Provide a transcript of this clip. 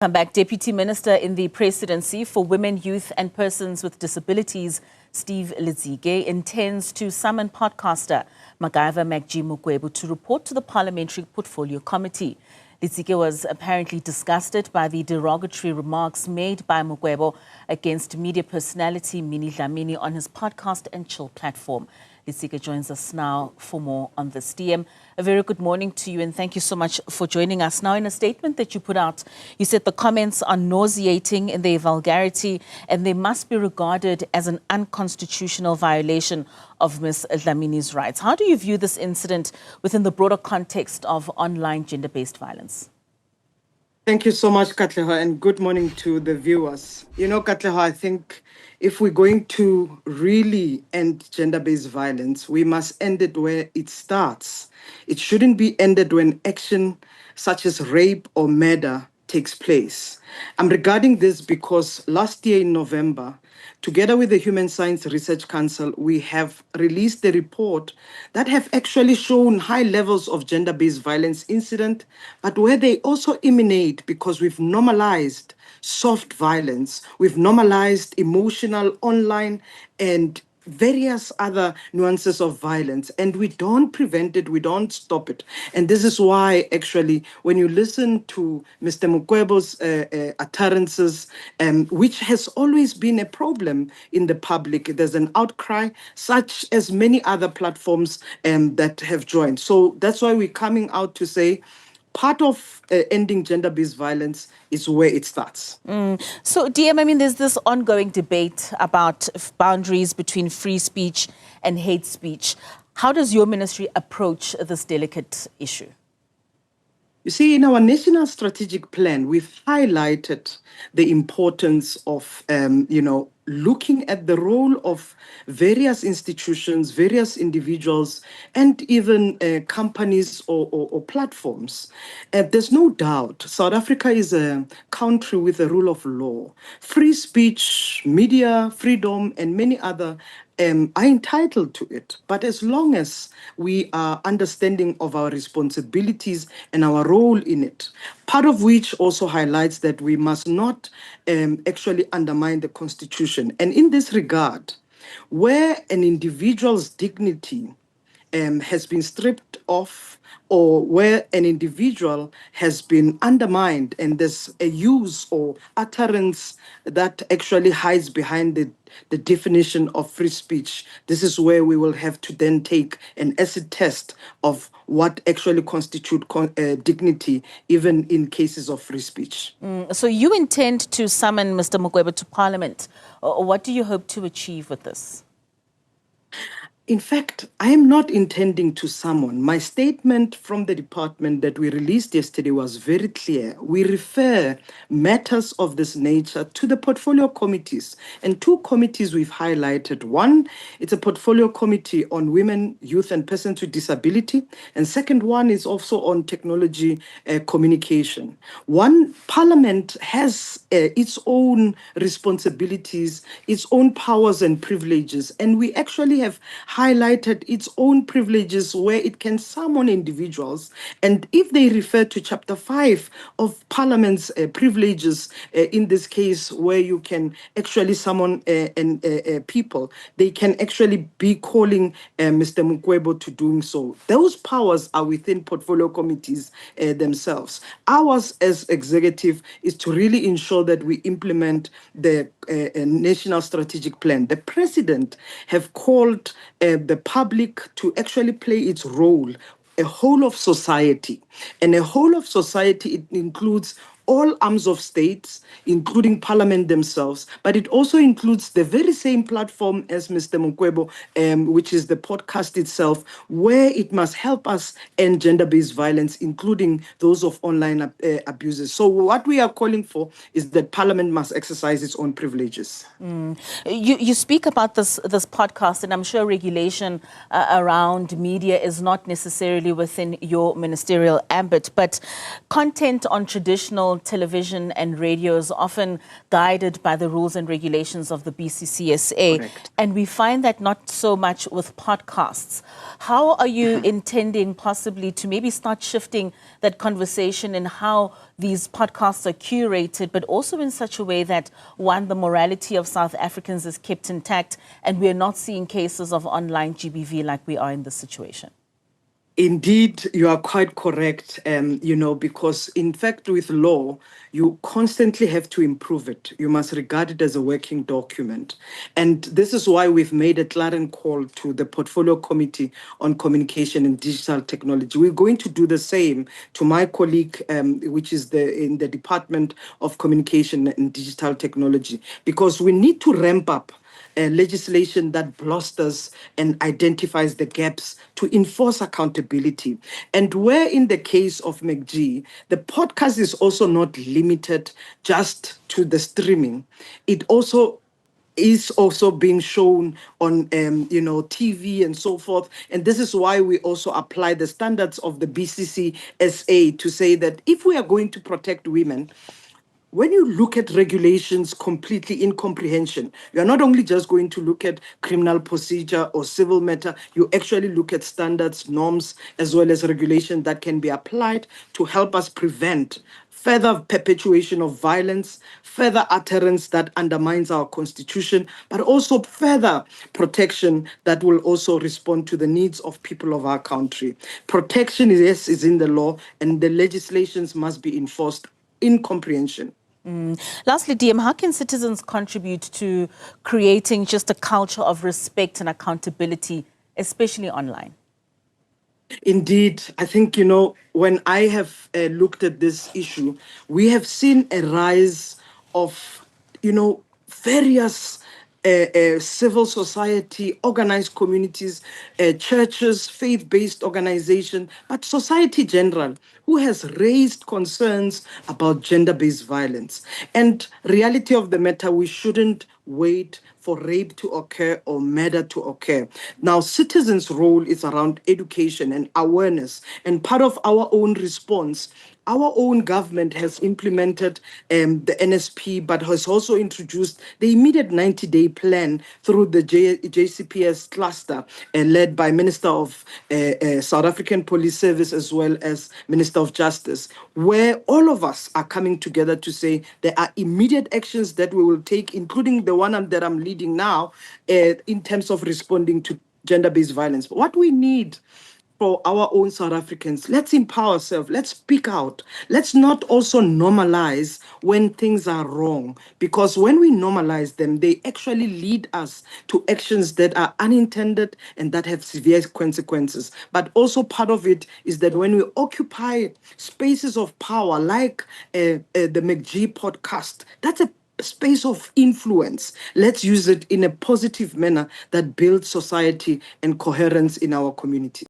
Come back. Deputy Minister in the Presidency for Women, Youth and Persons with Disabilities, Steve Lizige, intends to summon podcaster MacG to report to the Parliamentary Portfolio Committee. Lizige was apparently disgusted by the derogatory remarks made by Mokwebo against media personality Minnie Dlamini on his podcast and Chill platform. Lizige joins us now for more on this. DM, a very good morning to you and thank you so much for joining us. Now, in a statement that you put out, you said the comments are nauseating in their vulgarity and they must be regarded as an unconstitutional violation of Ms. Dlamini's rights. How do you view this incident within the broader context of online gender-based violence? Thank you so much, Katleho, and good morning to the viewers. You know, Katleho, I think if we're going to really end gender-based violence, we must end it where it starts. It shouldn't be ended when action such as rape or murder takes place. I'm regarding this because last year in November, together with the Human Science Research Council, we have released a report that have actually shown high levels of gender-based violence incident, but where they also emanate because we've normalized soft violence, we've normalized emotional online and various other nuances of violence, and we don't prevent it, we don't stop it. And this is why, actually, when you listen to Mr. Mokwebo's utterances, which has always been a problem in the public, there's an outcry, such as many other platforms that have joined. So that's why we're coming out to say, part of ending gender-based violence is where it starts. So, DM, I mean, there's this ongoing debate about boundaries between free speech and hate speech. How does your ministry approach this delicate issue? You see, in our national strategic plan, we've highlighted the importance of, looking at the role of various institutions, various individuals, and even companies or platforms. There's no doubt South Africa is a country with a rule of law. Free speech, media freedom, and many other are entitled to it. But as long as we are understanding of our responsibilities and our role in it, part of which also highlights that we must not actually undermine the Constitution. And in this regard, where an individual's dignity has been stripped off, or where an individual has been undermined and there's a use or utterance that actually hides behind the definition of free speech, this is where we will have to then take an acid test of what actually constitutes dignity, even in cases of free speech. So you intend to summon Mr. Mokwebo to Parliament. What do you hope to achieve with this? In fact, I am not intending to summon. My statement from the department that we released yesterday was very clear. We refer matters of this nature to the portfolio committees. And two committees we've highlighted. One, it's a portfolio committee on women, youth, and persons with disability. And second one is also on technology communication. One, Parliament has its own responsibilities, its own powers and privileges. And we actually have highlighted its own privileges where it can summon individuals. And if they refer to Chapter 5 of Parliament's privileges, in this case, where you can actually summon people, they can actually be calling Mr. Mokwebo to doing so. Those powers are within portfolio committees themselves. Ours as executive is to really ensure that we implement the national strategic plan. The president have called the public to actually play its role, a whole of society. And a whole of society, it includes all arms of states, including Parliament themselves, but it also includes the very same platform as Mr. Mokwebo, which is the podcast itself, where it must help us end gender-based violence, including those of online abuses. So what we are calling for is that Parliament must exercise its own privileges. You speak about this podcast, and I'm sure regulation around media is not necessarily within your ministerial ambit, but content on traditional national television and radio is often guided by the rules and regulations of the BCCSA. Correct. And we find that not so much with podcasts. How are you intending possibly to maybe start shifting that conversation in how these podcasts are curated, but also in such a way that, one, the morality of South Africans is kept intact and we're not seeing cases of online GBV like we are in this situation? Indeed, you are quite correct, because in fact, with law, you constantly have to improve it. You must regard it as a working document. And this is why we've made a clarion call to the Portfolio Committee on Communication and Digital Technology. We're going to do the same to my colleague, which is in the Department of Communication and Digital Technology, because we need to ramp up legislation that blusters and identifies the gaps to enforce accountability. And where in the case of MacG, the podcast is also not limited just to the streaming. It also is also being shown on TV and so forth. And this is why we also apply the standards of the BCCSA to say that if we are going to protect women, when you look at regulations completely in comprehension, you are not only just going to look at criminal procedure or civil matter, you actually look at standards, norms, as well as regulation that can be applied to help us prevent further perpetuation of violence, further utterance that undermines our constitution, but also further protection that will also respond to the needs of people of our country. Protection, yes, is in the law, and the legislations must be enforced in comprehension. Lastly, DM, how can citizens contribute to creating just a culture of respect and accountability, especially online? Indeed, I think, when I have looked at this issue, we have seen a rise of, various civil society, organized communities, churches, faith-based organizations, but society general, who has raised concerns about gender-based violence. And reality of the matter, we shouldn't wait for rape to occur or murder to occur. Now, citizens' role is around education and awareness, and part of our own response. Our own government has implemented the NSP, but has also introduced the immediate 90-day plan through the JCPS cluster, led by Minister of South African Police Service as well as Minister of Justice, where all of us are coming together to say there are immediate actions that we will take, including the one that I'm leading now, in terms of responding to gender-based violence. But what we need for our own South Africans, let's empower ourselves, let's speak out. Let's not also normalize when things are wrong, because when we normalize them, they actually lead us to actions that are unintended and that have severe consequences. But also part of it is that when we occupy spaces of power, like the MacG podcast, that's a space of influence. Let's use it in a positive manner that builds society and coherence in our community.